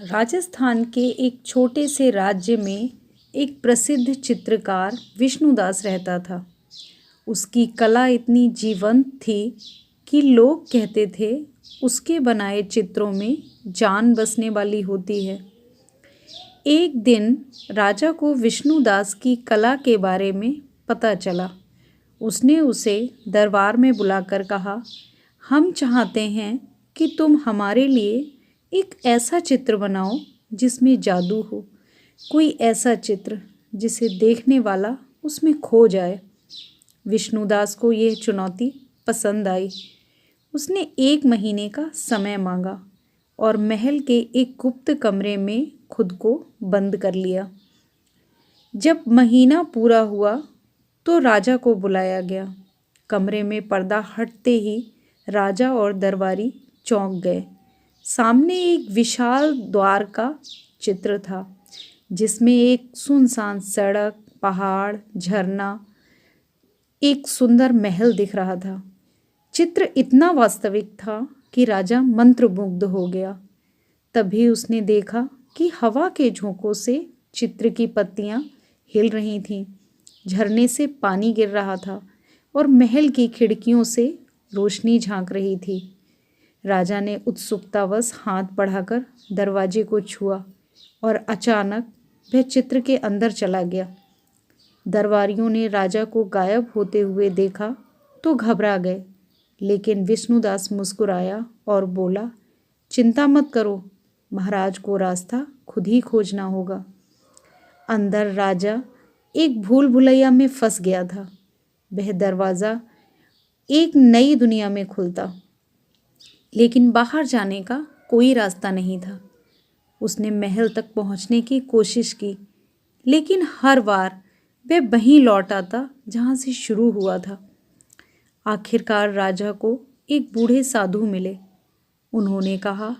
राजस्थान के एक छोटे से राज्य में एक प्रसिद्ध चित्रकार विष्णुदास रहता था। उसकी कला इतनी जीवंत थी कि लोग कहते थे उसके बनाए चित्रों में जान बसने वाली होती है। एक दिन राजा को विष्णुदास की कला के बारे में पता चला। उसने उसे दरबार में बुलाकर कहा, हम चाहते हैं कि तुम हमारे लिए एक ऐसा चित्र बनाओ जिसमें जादू हो, कोई ऐसा चित्र जिसे देखने वाला उसमें खो जाए। विष्णुदास को यह चुनौती पसंद आई। उसने 1 महीने का समय मांगा और महल के एक गुप्त कमरे में खुद को बंद कर लिया। जब महीना पूरा हुआ तो राजा को बुलाया गया। कमरे में पर्दा हटते ही राजा और दरबारी चौंक गए। सामने एक विशाल द्वार का चित्र था जिसमें एक सुनसान सड़क, पहाड़, झरना, एक सुंदर महल दिख रहा था। चित्र इतना वास्तविक था कि राजा मंत्रमुग्ध हो गया। तभी उसने देखा कि हवा के झोंकों से चित्र की पत्तियां हिल रही थीं, झरने से पानी गिर रहा था और महल की खिड़कियों से रोशनी झांक रही थी। राजा ने उत्सुकतावश हाथ बढ़ाकर दरवाजे को छुआ और अचानक वह चित्र के अंदर चला गया। दरबारियों ने राजा को गायब होते हुए देखा तो घबरा गए, लेकिन विष्णुदास मुस्कुराया और बोला, चिंता मत करो, महाराज को रास्ता खुद ही खोजना होगा। अंदर राजा एक भूल भुलैया में फंस गया था। वह दरवाज़ा एक नई दुनिया में खुलता, लेकिन बाहर जाने का कोई रास्ता नहीं था। उसने महल तक पहुंचने की कोशिश की, लेकिन हर बार वह वहीं लौट आता जहां से शुरू हुआ था। आखिरकार राजा को एक बूढ़े साधु मिले। उन्होंने कहा,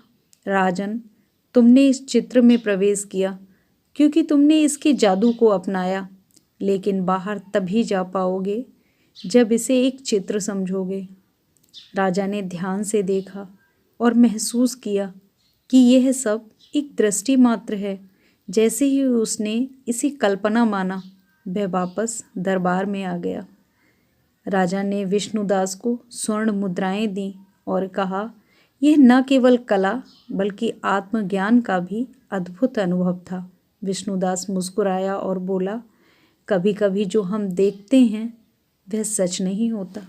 राजन, तुमने इस चित्र में प्रवेश किया क्योंकि तुमने इसके जादू को अपनाया, लेकिन बाहर तभी जा पाओगे जब इसे एक चित्र समझोगे। राजा ने ध्यान से देखा और महसूस किया कि यह सब एक दृष्टि मात्र है। जैसे ही उसने इसे कल्पना माना, वह वापस दरबार में आ गया। राजा ने विष्णुदास को स्वर्ण मुद्राएं दी और कहा, यह न केवल कला बल्कि आत्मज्ञान का भी अद्भुत अनुभव था। विष्णुदास मुस्कुराया और बोला, कभी कभी जो हम देखते हैं वह सच नहीं होता।